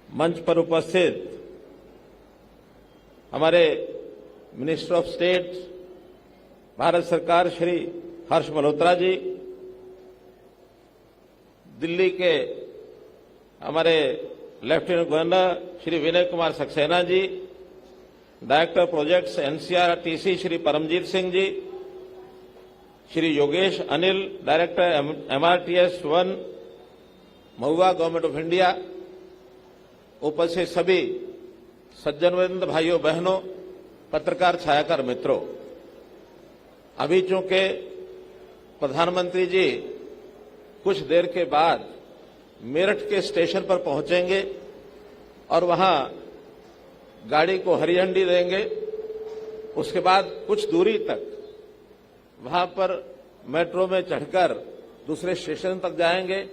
मंच पर उपस्थित हमारे मिनिस्टर ऑफ स्टेट भारत सरकार श्री हर्ष मल्होत्रा जी, दिल्ली के हमारे lieutenant governor Shri Vinay Kumar Saxena ji, director projects NCRTC Shri Paramjit Singh ji, Shri Yogesh Anil, director MRTS 1 MoHUA, government of India, उपस्थित सभी सज्जनवृंद, भाइयों बहनों, पत्रकार छायाकार मित्रों, अभी चूंकि प्रधानमंत्री जी कुछ देर के बाद मेरठ के स्टेशन पर पहुंचेंगे और वहां गाड़ी को हरी झंडी देंगे। उसके बाद कुछ दूरी तक वहां पर मेट्रो में चढ़कर दूसरे स्टेशन तक जाएंगे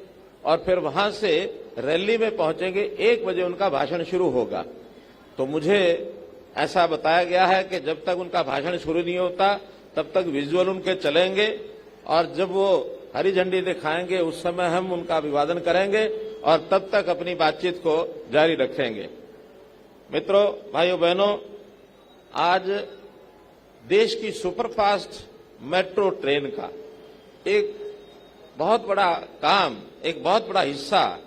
और फिर वहां से रैली में पहुंचेंगे। 1 बजे उनका भाषण शुरू होगा। तो मुझे ऐसा बताया गया है कि जब तक उनका भाषण शुरू नहीं होता तब तक विजुअल उनके चलेंगे और जब वो हरी झंडी दिखाएंगे उस समय हम उनका अभिवादन करेंगे और तब तक अपनी बातचीत को जारी रखेंगे। मित्रों, भाइयों बहनों, आज देश की सुपरफास्ट मेट्रो ट्रेन का एक बहुत बड़ा काम, एक बहुत बड़ा हिस्सा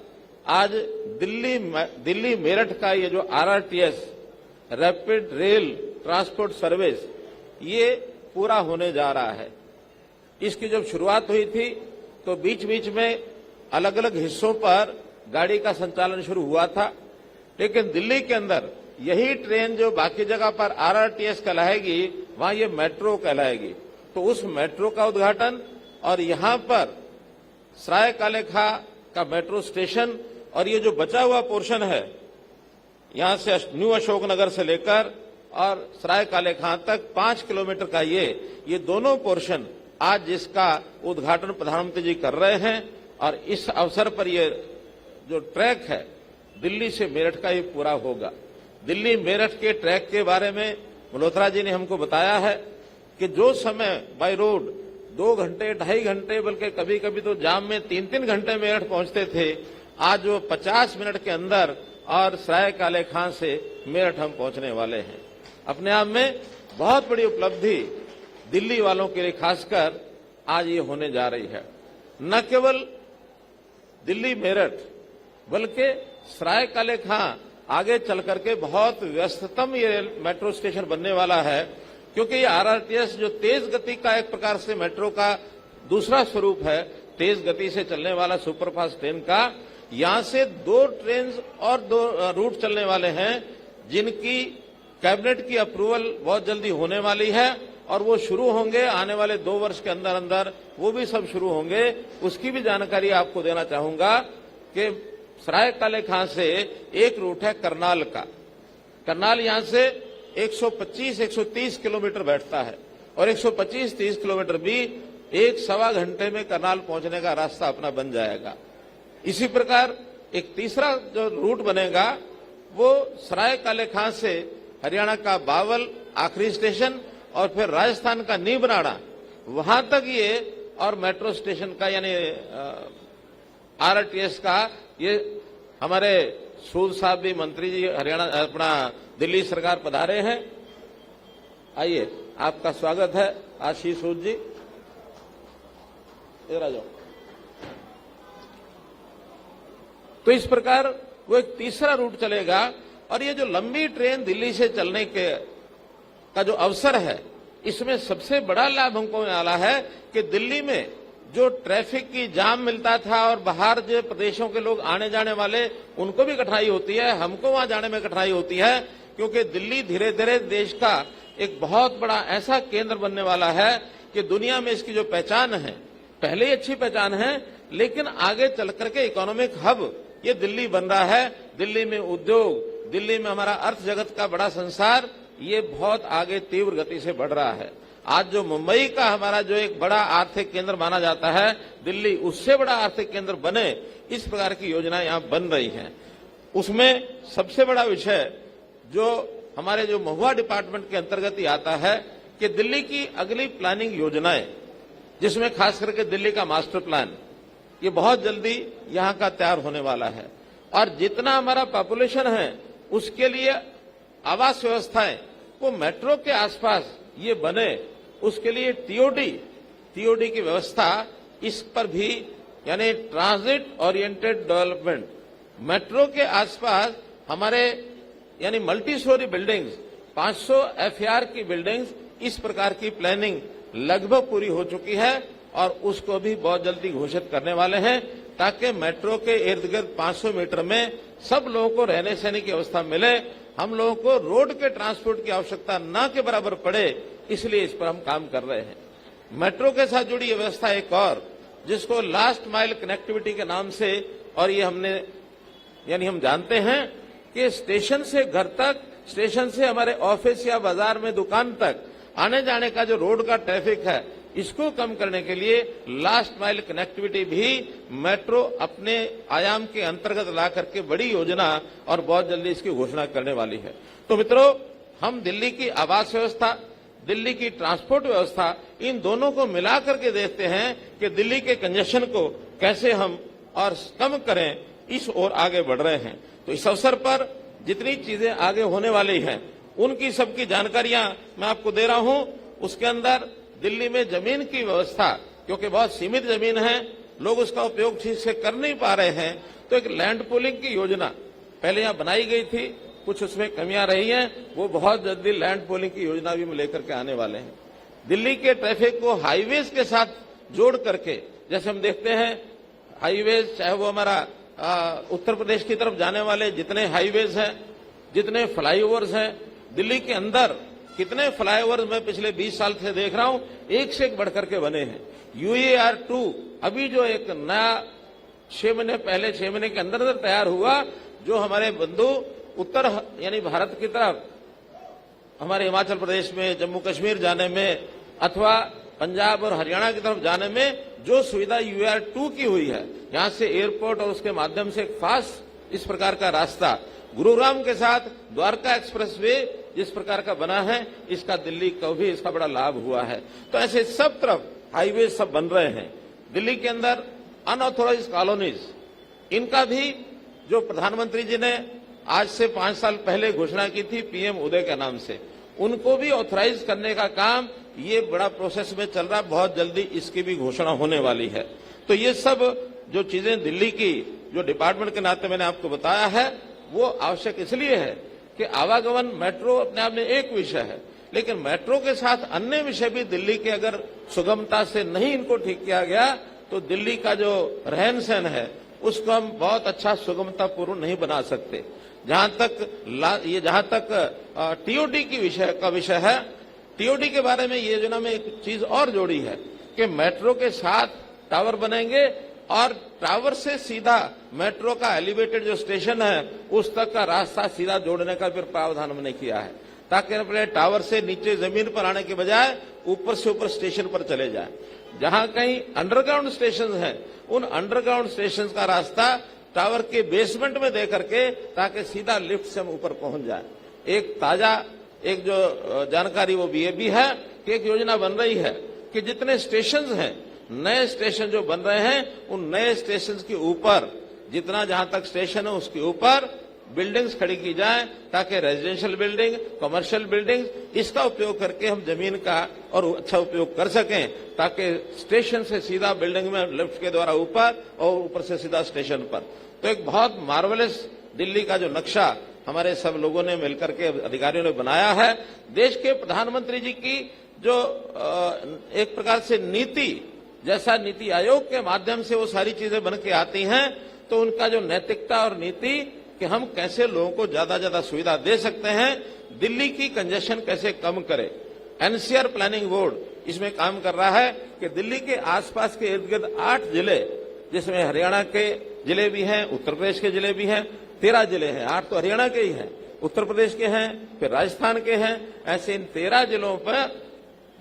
आज दिल्ली मेरठ का ये जो RRTS rapid rail transport service ये पूरा होने जा रहा है। इसकी जब शुरुआत हुई थी तो बीच बीच में अलग अलग हिस्सों पर गाड़ी का संचालन शुरू हुआ था, लेकिन दिल्ली के अंदर यही ट्रेन जो बाकी जगह पर आरआरटीएस कहलाएगी वहां ये मेट्रो कहलाएगी। तो उस मेट्रो का उद्घाटन और यहां पर सराय काले खां का मेट्रो स्टेशन और ये जो बचा हुआ पोर्शन है यहां से न्यू अशोकनगर से लेकर और सराय काले खां तक 5 किलोमीटर का ये दोनों पोर्शन आज जिसका उद्घाटन प्रधानमंत्री जी कर रहे हैं और इस अवसर पर ये जो ट्रैक है दिल्ली से मेरठ का ये पूरा होगा। दिल्ली मेरठ के ट्रैक के बारे में मल्होत्रा जी ने हमको बताया है कि जो समय बाय रोड 2 घंटे 2.5 घंटे बल्कि कभी कभी तो जाम में 3-3 घंटे मेरठ पहुंचते थे, आज वो 50 मिनट के अंदर और सराय काले खां से मेरठ हम पहुंचने वाले हैं। अपने आप में बहुत बड़ी उपलब्धि दिल्ली वालों के लिए खासकर आज ये होने जा रही है। न केवल दिल्ली मेरठ बल्कि सराय काले खां आगे चल करके बहुत व्यस्ततम ये मेट्रो स्टेशन बनने वाला है, क्योंकि ये आरआरटीएस जो तेज गति का एक प्रकार से मेट्रो का दूसरा स्वरूप है, तेज गति से चलने वाला सुपरफास्ट ट्रेन का, यहां से 2 ट्रेन और 2 रूट चलने वाले हैं जिनकी कैबिनेट की अप्रूवल बहुत जल्दी होने वाली है और वो शुरू होंगे आने वाले 2 वर्ष के अंदर अंदर, वो भी सब शुरू होंगे। उसकी भी जानकारी आपको देना चाहूंगा कि सराय काले खां से एक रूट है करनाल का। करनाल यहां से 125-130 किलोमीटर बैठता है और 125-30 किलोमीटर भी 1-1.25 घंटे में करनाल पहुंचने का रास्ता अपना बन जाएगा। इसी प्रकार एक तीसरा जो रूट बनेगा वो सराय काले खां से हरियाणा का बावल आखिरी स्टेशन और फिर राजस्थान का नीमराणा वहां तक ये और मेट्रो स्टेशन का यानी आरआरटीएस का ये हमारे सूद साहब भी मंत्री जी हरियाणा अपना दिल्ली सरकार पधारे हैं। आइए, आपका स्वागत है आशीष सूद जी, इधर आ जाओ। तो इस प्रकार वो एक तीसरा रूट चलेगा और ये जो लंबी ट्रेन दिल्ली से चलने का जो अवसर है इसमें सबसे बड़ा लाभ हमको मिला है कि दिल्ली में जो ट्रैफिक की जाम मिलता था और बाहर जो प्रदेशों के लोग आने जाने वाले उनको भी कठिनाई होती है, हमको वहां जाने में कठिनाई होती है, क्योंकि दिल्ली धीरे धीरे देश का एक बहुत बड़ा ऐसा केंद्र बनने वाला है कि दुनिया में इसकी जो पहचान है पहले ही अच्छी पहचान है, लेकिन आगे चल करके इकोनॉमिक हब ये दिल्ली बन रहा है। दिल्ली में उद्योग, दिल्ली में हमारा अर्थ जगत का बड़ा संसार ये बहुत आगे तीव्र गति से बढ़ रहा है। आज जो मुंबई का हमारा जो एक बड़ा आर्थिक केंद्र माना जाता है, दिल्ली उससे बड़ा आर्थिक केंद्र बने, इस प्रकार की योजनाएं यहां बन रही हैं। उसमें सबसे बड़ा विषय जो हमारे जो महुआ डिपार्टमेंट के अंतर्गत ही आता है कि दिल्ली की अगली प्लानिंग योजनाएं, जिसमें खास करके दिल्ली का मास्टर प्लान ये बहुत जल्दी यहां का तैयार होने वाला है और जितना हमारा पॉपुलेशन है उसके लिए आवास व्यवस्थाएं वो मेट्रो के आसपास ये बने, उसके लिए टीओडी की व्यवस्था, इस पर भी यानी ट्रांजिट ओरिएंटेड डेवलपमेंट, मेट्रो के आसपास हमारे यानी मल्टी स्टोरी बिल्डिंग्स, 500 एफआर की बिल्डिंग्स, इस प्रकार की प्लानिंग लगभग पूरी हो चुकी है और उसको भी बहुत जल्दी घोषित करने वाले हैं, ताकि मेट्रो के इर्द गिर्द 500 मीटर में सब लोगों को रहने सहने की व्यवस्था मिले, हम लोगों को रोड के ट्रांसपोर्ट की आवश्यकता न के बराबर पड़े, इसलिए इस पर हम काम कर रहे हैं। मेट्रो के साथ जुड़ी ये व्यवस्था एक और, जिसको लास्ट माइल कनेक्टिविटी के नाम से, और ये हमने यानी हम जानते हैं कि स्टेशन से घर तक, स्टेशन से हमारे ऑफिस या बाजार में दुकान तक आने जाने का जो रोड का ट्रैफिक है, इसको कम करने के लिए लास्ट माइल कनेक्टिविटी भी मेट्रो अपने आयाम के अंतर्गत ला करके बड़ी योजना और बहुत जल्दी इसकी घोषणा करने वाली है। तो मित्रों, हम दिल्ली की आवास व्यवस्था, दिल्ली की ट्रांसपोर्ट व्यवस्था, इन दोनों को मिला करके देखते हैं कि दिल्ली के कंजेशन को कैसे हम और कम करें, इस ओर आगे बढ़ रहे हैं। तो इस अवसर पर जितनी चीजें आगे होने वाली हैं उनकी सबकी जानकारियां मैं आपको दे रहा हूं। उसके अंदर दिल्ली में जमीन की व्यवस्था, क्योंकि बहुत सीमित जमीन है, लोग उसका उपयोग ठीक से कर नहीं पा रहे हैं, तो एक लैंड पूलिंग की योजना पहले यहां बनाई गई थी, कुछ उसमें कमियां रही हैं, वो बहुत जल्दी लैंड पूलिंग की योजना भी हम लेकर के आने वाले हैं। दिल्ली के ट्रैफिक को हाईवेज के साथ जोड़ करके, जैसे हम देखते हैं हाईवेज, चाहे वो हमारा उत्तर प्रदेश की तरफ जाने वाले जितने हाईवेज हैं, जितने फ्लाईओवर्स हैं, दिल्ली के अंदर कितने फ्लाईओवर्स मैं पिछले 20 साल से देख रहा हूं, एक से एक बढ़कर के बने हैं। UER2 अभी जो एक नया 6 महीने पहले, 6 महीने के अंदर तैयार हुआ, जो हमारे बंधु उत्तर यानी भारत की तरफ, हमारे हिमाचल प्रदेश में, जम्मू कश्मीर जाने में अथवा पंजाब और हरियाणा की तरफ जाने में जो सुविधा UER2 की हुई है, यहां से एयरपोर्ट और उसके माध्यम से एक फास्ट इस प्रकार का रास्ता, गुरुग्राम के साथ द्वारका एक्सप्रेसवे जिस प्रकार का बना है, इसका दिल्ली को भी इसका बड़ा लाभ हुआ है। तो ऐसे सब तरफ हाईवे सब बन रहे हैं। दिल्ली के अंदर अनऑथोराइज कॉलोनीज, इनका भी जो प्रधानमंत्री जी ने आज से 5 साल पहले घोषणा की थी PM उदय के नाम से, उनको भी ऑथराइज करने का काम ये बड़ा प्रोसेस में चल रहा है, बहुत जल्दी इसकी भी घोषणा होने वाली है। तो ये सब जो चीजें दिल्ली की जो डिपार्टमेंट के नाते मैंने आपको बताया है, वो आवश्यक इसलिए है कि आवागमन, मेट्रो अपने आप में एक विषय है, लेकिन मेट्रो के साथ अन्य विषय भी दिल्ली के अगर सुगमता से नहीं इनको ठीक किया गया, तो दिल्ली का जो रहन सहन है उसको हम बहुत अच्छा सुगमतापूर्ण नहीं बना सकते। जहां तक TOD की विषय है, TOD के बारे में ये योजना में एक चीज और जोड़ी है कि मेट्रो के साथ टावर बनेंगे और टावर से सीधा मेट्रो का एलिवेटेड जो स्टेशन है उस तक का रास्ता सीधा जोड़ने का फिर प्रावधान हमने किया है, ताकि अपने टावर से नीचे जमीन पर आने के बजाय ऊपर से ऊपर स्टेशन पर चले जाए। जहां कहीं अंडरग्राउंड स्टेशन हैं, उन अंडरग्राउंड स्टेशन का रास्ता टावर के बेसमेंट में दे करके, ताकि सीधा लिफ्ट से हम ऊपर पहुंच जाए। एक ताजा एक जो जानकारी वो भी ये भी है कि एक योजना बन रही है कि जितने स्टेशन हैं, नए स्टेशन जो बन रहे हैं, उन नए स्टेशन के ऊपर जितना जहां तक स्टेशन है उसके ऊपर बिल्डिंग्स खड़ी की जाए, ताकि रेजिडेंशियल बिल्डिंग, कमर्शियल बिल्डिंग, इसका उपयोग करके हम जमीन का और अच्छा उपयोग कर सकें, ताकि स्टेशन से सीधा बिल्डिंग में लिफ्ट के द्वारा ऊपर और ऊपर से सीधा स्टेशन पर। तो एक बहुत मार्वलस दिल्ली का जो नक्शा हमारे सब लोगों ने मिलकर के, अधिकारियों ने बनाया है। देश के प्रधानमंत्री जी की जो एक प्रकार से नीति, जैसा नीति आयोग के माध्यम से वो सारी चीजें बन के आती हैं, तो उनका जो नैतिकता और नीति कि हम कैसे लोगों को ज्यादा सुविधा दे सकते हैं, दिल्ली की कंजेशन कैसे कम करें। NCR प्लानिंग बोर्ड इसमें काम कर रहा है कि दिल्ली के आसपास के इर्द गिर्द 8 जिले, जिसमें हरियाणा के जिले भी हैं, उत्तर प्रदेश के जिले भी हैं, 13 जिले हैं, 8 तो हरियाणा के ही हैं, उत्तर प्रदेश के हैं, फिर राजस्थान के हैं। ऐसे इन 13 जिलों पर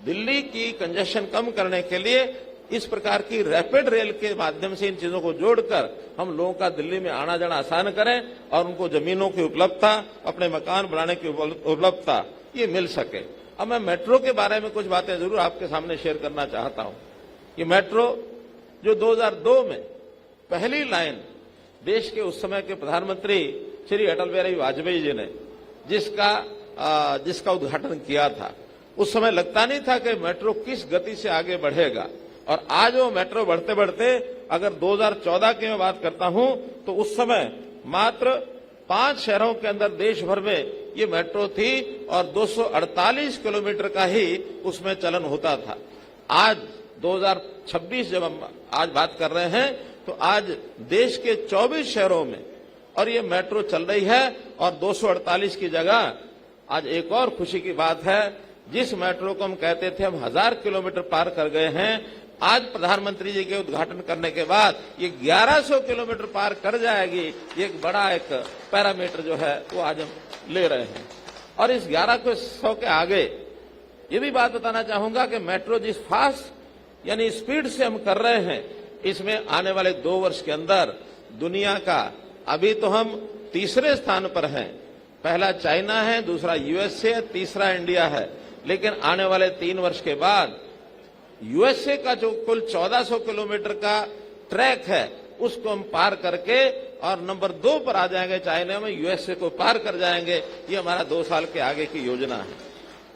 दिल्ली की कंजेशन कम करने के लिए इस प्रकार की रैपिड रेल के माध्यम से इन चीजों को जोड़कर हम लोगों का दिल्ली में आना जाना आसान करें और उनको जमीनों की उपलब्धता, अपने मकान बनाने की उपलब्धता ये मिल सके। अब मैं मेट्रो के बारे में कुछ बातें जरूर आपके सामने शेयर करना चाहता हूं। ये मेट्रो जो 2002 में पहली लाइन देश के उस समय के प्रधानमंत्री श्री अटल बिहारी वाजपेयी जी ने जिसका उद्घाटन किया था। उस समय लगता नहीं था कि मेट्रो किस गति से आगे बढ़ेगा, और आज वो मेट्रो बढ़ते बढ़ते, अगर 2014 की मैं बात करता हूं तो उस समय मात्र 5 शहरों के अंदर देश भर में ये मेट्रो थी और 248 किलोमीटर का ही उसमें चलन होता था। आज 2026 जब हम आज बात कर रहे हैं तो आज देश के 24 शहरों में और ये मेट्रो चल रही है, और 248 की जगह आज एक और खुशी की बात है, जिस मेट्रो को हम कहते थे हम 1000 किलोमीटर पार कर गए हैं, आज प्रधानमंत्री जी के उद्घाटन करने के बाद ये 1100 किलोमीटर पार कर जाएगी। ये एक बड़ा एक पैरामीटर जो है वो आज हम ले रहे हैं। और इस 1100 के आगे ये भी बात बताना चाहूंगा कि मेट्रो जिस फास्ट यानी स्पीड से हम कर रहे हैं, इसमें आने वाले 2 वर्ष के अंदर दुनिया का, अभी तो हम तीसरे स्थान पर हैं, पहला चाइना है, दूसरा यूएसए है, तीसरा इंडिया है, लेकिन आने वाले 3 वर्ष के बाद यूएसए का जो कुल 1400 किलोमीटर का ट्रैक है उसको हम पार करके और नंबर 2 पर आ जाएंगे, चाइना में यूएसए को पार कर जाएंगे। ये हमारा 2 साल के आगे की योजना है।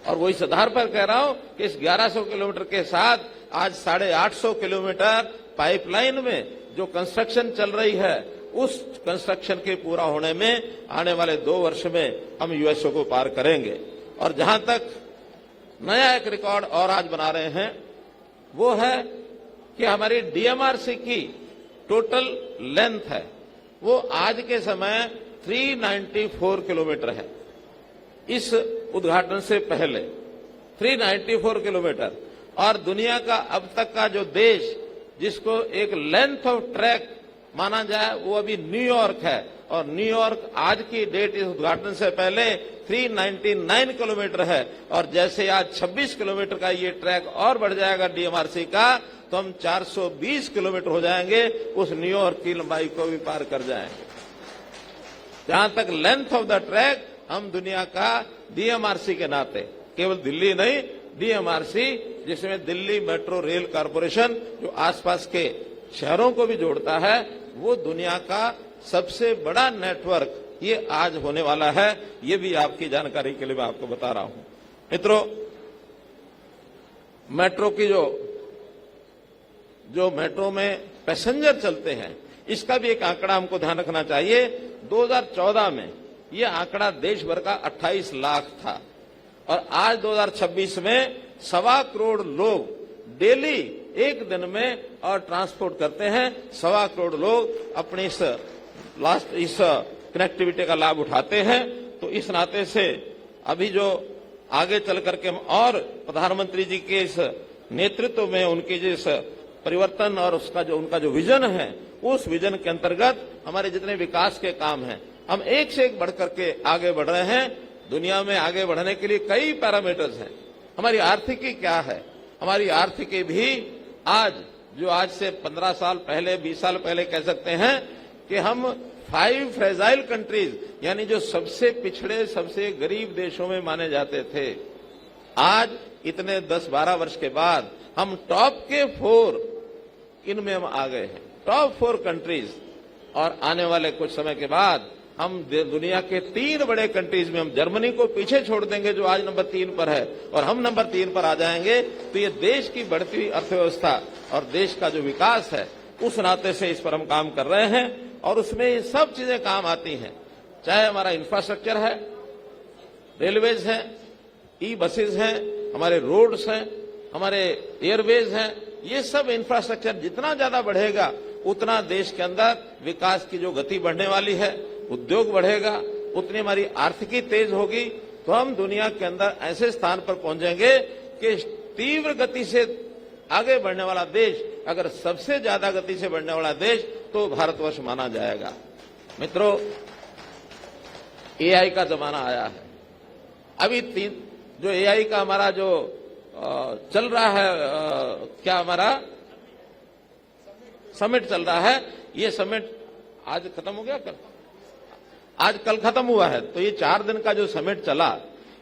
और वही आधार पर कह रहा हूं कि इस 1100 किलोमीटर के साथ आज 850 किलोमीटर पाइपलाइन में जो कंस्ट्रक्शन चल रही है, उस कंस्ट्रक्शन के पूरा होने में आने वाले 2 वर्ष में हम यूएसए को पार करेंगे। और जहां तक नया एक रिकॉर्ड और आज बना रहे हैं वो है कि हमारी डीएमआरसी की टोटल लेंथ है वो आज के समय 394 किलोमीटर है। इस उद्घाटन से पहले 394 किलोमीटर, और दुनिया का अब तक का जो देश जिसको एक लेंथ ऑफ ट्रैक माना जाए वो अभी न्यूयॉर्क है, और न्यूयॉर्क आज की डेट इस उद्घाटन से पहले 399 किलोमीटर है। और जैसे आज 26 किलोमीटर का ये ट्रैक और बढ़ जाएगा डीएमआरसी का, तो हम 420 किलोमीटर हो जाएंगे, उस न्यूयॉर्क की लंबाई को भी पार कर जाएंगे। जहां तक लेंथ ऑफ द ट्रैक, हम दुनिया का डीएमआरसी के नाते, केवल दिल्ली नहीं, डीएमआरसी जिसमें दिल्ली मेट्रो रेल कॉरपोरेशन जो आसपास के शहरों को भी जोड़ता है, वो दुनिया का सबसे बड़ा नेटवर्क ये आज होने वाला है। ये भी आपकी जानकारी के लिए मैं आपको बता रहा हूं। मित्रों, मेट्रो की जो मेट्रो में पैसेंजर चलते हैं, इसका भी एक आंकड़ा हमको ध्यान रखना चाहिए। 2014 में ये आंकड़ा देश भर का 28 लाख था, और आज 2026 में 1.25 करोड़ लोग डेली एक दिन में और ट्रांसपोर्ट करते हैं। 1.25 करोड़ लोग अपनी इस कनेक्टिविटी का लाभ उठाते हैं। तो इस नाते से अभी जो आगे चल करके हम और प्रधानमंत्री जी के इस नेतृत्व में उनकी जिस परिवर्तन और उनका जो विजन है, उस विजन के अंतर्गत हमारे जितने विकास के काम हैं, हम एक से एक बढ़ करके आगे बढ़ रहे हैं। दुनिया में आगे बढ़ने के लिए कई पैरामीटर्स हैं। हमारी आर्थिकी क्या है? हमारी आर्थिकी भी आज से 15 साल पहले, 20 साल पहले कह सकते हैं कि हम 5 फ्रेजाइल कंट्रीज यानी जो सबसे पिछड़े, सबसे गरीब देशों में माने जाते थे, आज इतने 10-12 वर्ष के बाद हम टॉप के 4 इनमें हम आ गए हैं, टॉप 4 कंट्रीज। और आने वाले कुछ समय के बाद हम दुनिया के 3 बड़े कंट्रीज में, हम जर्मनी को पीछे छोड़ देंगे जो आज नंबर 3 पर है, और हम नंबर 3 पर आ जाएंगे। तो ये देश की बढ़ती हुई अर्थव्यवस्था और देश का जो विकास है, उस नाते से इस पर हम काम कर रहे हैं। और उसमें ये सब चीजें काम आती हैं, चाहे हमारा इंफ्रास्ट्रक्चर है, रेलवेज हैं, ई बसेज हैं, हमारे रोड्स हैं, हमारे एयरवेज हैं। ये सब इंफ्रास्ट्रक्चर जितना ज्यादा बढ़ेगा उतना देश के अंदर विकास की जो गति बढ़ने वाली है, उद्योग बढ़ेगा, उतनी हमारी आर्थिकी तेज होगी। तो हम दुनिया के अंदर ऐसे स्थान पर पहुंचेंगे कि तीव्र गति से आगे बढ़ने वाला देश, अगर सबसे ज्यादा गति से बढ़ने वाला देश, तो भारतवर्ष माना जाएगा। मित्रों, एआई का जमाना आया है। अभी जो एआई का हमारा जो चल रहा है, क्या हमारा समिट चल रहा है, ये समिट आज खत्म हो गया, कल खत्म हुआ है। तो ये 4 दिन का जो समिट चला,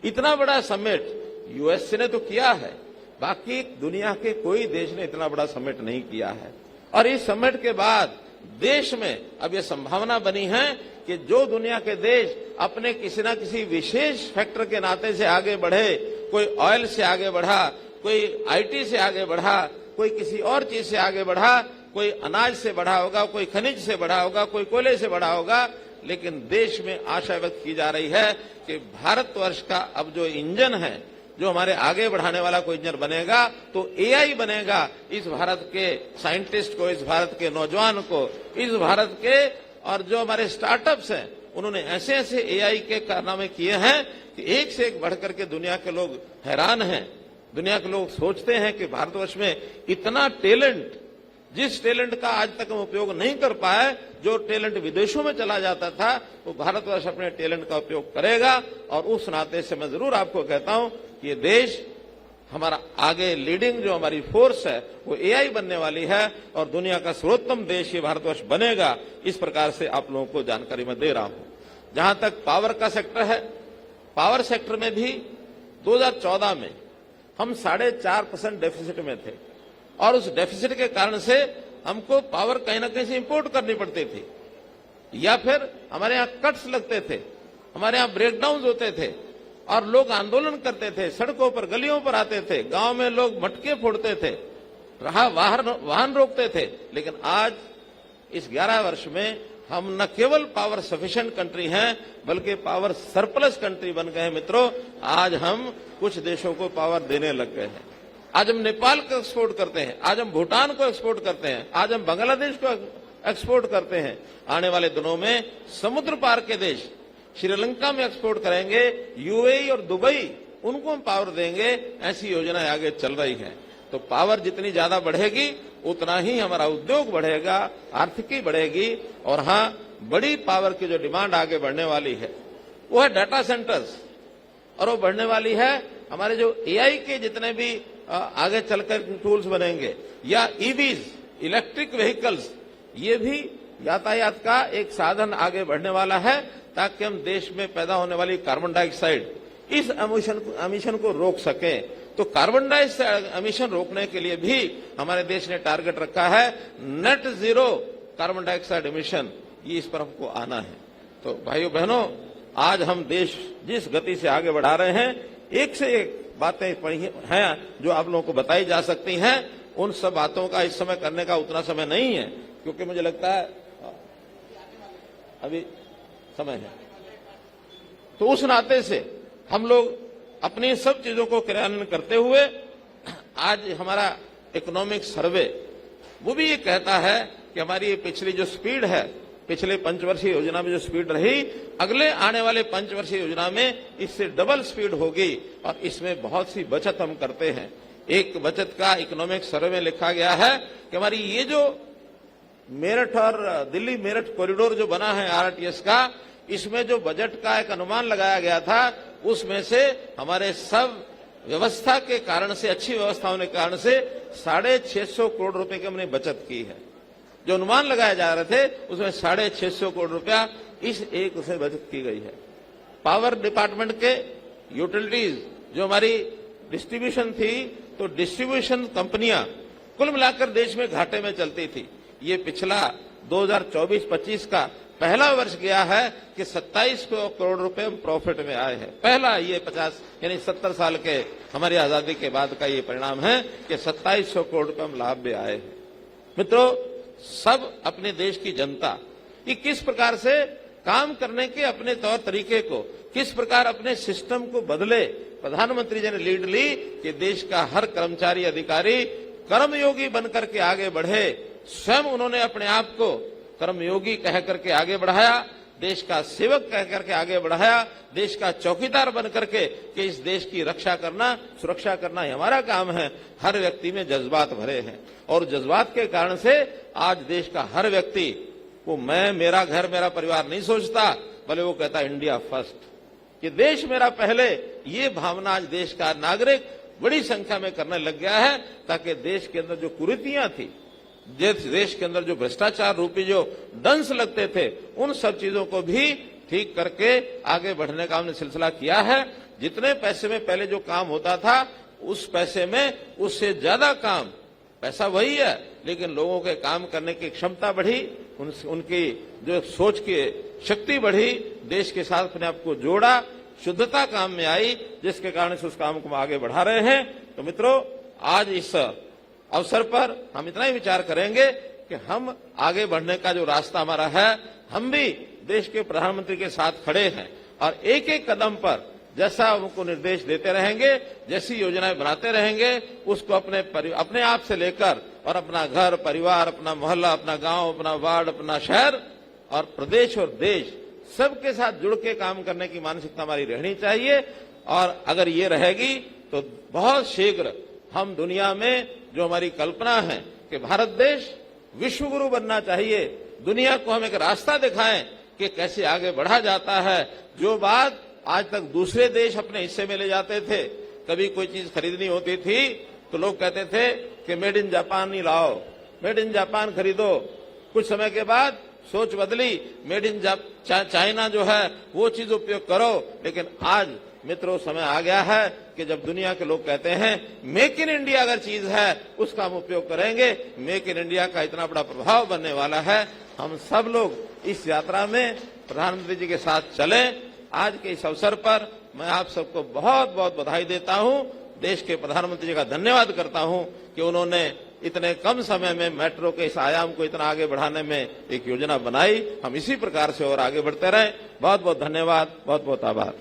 इतना बड़ा समिट यूएसए ने तो किया है, बाकी दुनिया के कोई देश ने इतना बड़ा समिट नहीं किया है। और इस समिट के बाद देश में अब यह संभावना बनी है कि जो दुनिया के देश अपने किसी न किसी विशेष फैक्टर के नाते से आगे बढ़े, कोई ऑयल से आगे बढ़ा, कोई आईटी से आगे बढ़ा, कोई किसी और चीज से आगे बढ़ा, कोई अनाज से बढ़ा होगा, कोई खनिज से बढ़ा होगा, कोई कोयले से बढ़ा होगा, लेकिन देश में आशा व्यक्त की जा रही है कि भारतवर्ष का अब जो इंजन है, जो हमारे आगे बढ़ाने वाला कोई इंजन बनेगा तो एआई बनेगा। इस भारत के साइंटिस्ट को, इस भारत के नौजवान को, इस भारत के और जो हमारे स्टार्टअप्स हैं, उन्होंने ऐसे ऐसे एआई के कारनामे किए हैं कि एक से एक बढ़कर के दुनिया के लोग हैरान हैं। दुनिया के लोग सोचते हैं कि भारतवर्ष में इतना टैलेंट, जिस टैलेंट का आज तक हम उपयोग नहीं कर पाए, जो टैलेंट विदेशों में चला जाता था, वो भारतवर्ष अपने टैलेंट का उपयोग करेगा। और उस नाते से मैं जरूर आपको कहता हूं कि ये देश हमारा आगे लीडिंग जो हमारी फोर्स है वो एआई बनने वाली है और दुनिया का सर्वोत्तम देश ये भारतवर्ष बनेगा। इस प्रकार से आप लोगों को जानकारी मैं दे रहा हूं। जहां तक पावर का सेक्टर है, पावर सेक्टर में भी 2014 में हम 4.5% डेफिसिट में थे और उस डेफिसिट के कारण से हमको पावर कहीं ना कहीं से इंपोर्ट करनी पड़ती थी, या फिर हमारे यहाँ कट्स लगते थे, हमारे यहाँ ब्रेकडाउन होते थे और लोग आंदोलन करते थे, सड़कों पर गलियों पर आते थे, गांव में लोग मटके फोड़ते थे, वाहन रोकते थे। लेकिन आज इस 11 वर्ष में हम न केवल पावर सफिशिएंट कंट्री हैं बल्कि पावर सरप्लस कंट्री बन गए हैं। मित्रों, आज हम कुछ देशों को पावर देने लग गए हैं। आज हम नेपाल को एक्सपोर्ट करते हैं, आज हम भूटान को एक्सपोर्ट करते हैं, आज हम बांग्लादेश को एक्सपोर्ट करते हैं। आने वाले दिनों में समुद्र पार के देश श्रीलंका में एक्सपोर्ट करेंगे, यूएई और दुबई, उनको हम पावर देंगे। ऐसी योजनाएं आगे चल रही हैं। तो पावर जितनी ज्यादा बढ़ेगी उतना ही हमारा उद्योग बढ़ेगा, आर्थिकी बढ़ेगी। और हाँ, बड़ी पावर की जो डिमांड आगे बढ़ने वाली है वो है डाटा सेंटर्स, और वो बढ़ने वाली है हमारे जो एआई के जितने भी आगे चलकर टूल्स बनेंगे, या ईवीज, इलेक्ट्रिक व्हीकल्स, ये भी यातायात का एक साधन आगे बढ़ने वाला है ताकि हम देश में पैदा होने वाली कार्बन डाइऑक्साइड, इस एमिशन को रोक सकें। तो कार्बन डाइऑक्साइड एमिशन रोकने के लिए भी हमारे देश ने टारगेट रखा है net zero carbon dioxide emission, ये इस पर हमको आना है। तो भाइयों बहनों, आज हम देश जिस गति से आगे बढ़ा रहे हैं, एक से एक बातें पड़ी हैं जो आप लोगों को बताई जा सकती हैं। उन सब बातों का इस समय करने का उतना समय नहीं है, क्योंकि मुझे लगता है अभी समय है। तो उस नाते से हम लोग अपनी सब चीजों को क्रियान्वयन करते हुए आज हमारा इकोनॉमिक सर्वे वो भी ये कहता है कि हमारी ये पिछली जो स्पीड है, पिछले पंचवर्षीय योजना में जो स्पीड रही, अगले आने वाले पंचवर्षीय योजना में इससे डबल स्पीड होगी। और इसमें बहुत सी बचत हम करते हैं। एक बचत का इकोनॉमिक सर्वे में लिखा गया है कि हमारी ये जो मेरठ और दिल्ली मेरठ कॉरिडोर जो बना है आरटीएस का, इसमें जो बजट का एक अनुमान लगाया गया था, उसमें से हमारे सब व्यवस्था के कारण से, अच्छी व्यवस्था होने के कारण से 650 करोड़ रुपए की हमने बचत की है। जो अनुमान लगाए जा रहे थे उसमें 650 करोड़ रुपया इस एक से बचत की गई है। पावर डिपार्टमेंट के यूटिलिटीज जो हमारी डिस्ट्रीब्यूशन थी, तो डिस्ट्रीब्यूशन कंपनियां कुल मिलाकर देश में घाटे में चलती थी। ये पिछला 2024-25 का पहला वर्ष गया है कि 27 करोड़ रुपए प्रॉफिट में आए हैं। पहला ये 50 यानी 70 साल के हमारी आजादी के बाद का ये परिणाम है कि 2700 करोड़ रुपए हम लाभ में आए हैं। मित्रों, सब अपने देश की जनता ये किस प्रकार से काम करने के अपने तौर तरीके को, किस प्रकार अपने सिस्टम को बदले, प्रधानमंत्री जी ने लीड ली कि देश का हर कर्मचारी अधिकारी कर्मयोगी बनकर के आगे बढ़े। स्वयं उन्होंने अपने आप को कर्मयोगी कह करके आगे बढ़ाया, देश का सेवक कह करके आगे बढ़ाया, देश का चौकीदार बन करके कि इस देश की रक्षा करना, सुरक्षा करना ही हमारा काम है। हर व्यक्ति में जज्बात भरे हैं और जज्बात के कारण से आज देश का हर व्यक्ति वो मैं, मेरा घर, मेरा परिवार नहीं सोचता, भले वो कहता इंडिया फर्स्ट, कि देश मेरा पहले। ये भावना आज देश का नागरिक बड़ी संख्या में करने लग गया है, ताकि देश के अंदर जो कुरीतियां थी, देश के अंदर जो भ्रष्टाचार रूपी जो दंश लगते थे, उन सब चीजों को भी ठीक करके आगे बढ़ने का हमने सिलसिला किया है। जितने पैसे में पहले जो काम होता था, उस पैसे में उससे ज्यादा काम, पैसा वही है लेकिन लोगों के काम करने की क्षमता बढ़ी, उनकी जो सोच की शक्ति बढ़ी, देश के साथ अपने आप को जोड़ा, शुद्धता काम में आई, जिसके कारण से उस काम को आगे बढ़ा रहे हैं। तो मित्रों, आज इस अवसर पर हम इतना ही विचार करेंगे कि हम आगे बढ़ने का जो रास्ता हमारा है, हम भी देश के प्रधानमंत्री के साथ खड़े हैं और एक एक कदम पर जैसा उनको निर्देश देते रहेंगे, जैसी योजनाएं बनाते रहेंगे, उसको अपने आप से लेकर और अपना घर परिवार, अपना मोहल्ला, अपना गांव, अपना वार्ड, अपना शहर और प्रदेश और देश सबके साथ जुड़ के काम करने की मानसिकता हमारी रहनी चाहिए। और अगर ये रहेगी तो बहुत शीघ्र हम दुनिया में जो हमारी कल्पना है कि भारत देश विश्व गुरु बनना चाहिए, दुनिया को हम एक रास्ता दिखाएं कि कैसे आगे बढ़ा जाता है। जो बात आज तक दूसरे देश अपने हिस्से में ले जाते थे, कभी कोई चीज खरीदनी होती थी तो लोग कहते थे कि मेड इन जापान ही लाओ, मेड इन जापान खरीदो। कुछ समय के बाद सोच बदली, मेड इन चाइना जो है वो चीज उपयोग करो। लेकिन आज मित्रों समय आ गया है कि जब दुनिया के लोग कहते हैं मेक इन इंडिया अगर चीज है उसका हम उपयोग करेंगे, मेक इन इंडिया का इतना बड़ा प्रभाव बनने वाला है। हम सब लोग इस यात्रा में प्रधानमंत्री जी के साथ चलें। आज के इस अवसर पर मैं आप सबको बहुत बहुत बधाई देता हूं, देश के प्रधानमंत्री जी का धन्यवाद करता हूं कि उन्होंने इतने कम समय में मेट्रो के इस आयाम को इतना आगे बढ़ाने में एक योजना बनाई। हम इसी प्रकार से और आगे बढ़ते रहें। बहुत बहुत धन्यवाद, बहुत बहुत आभार।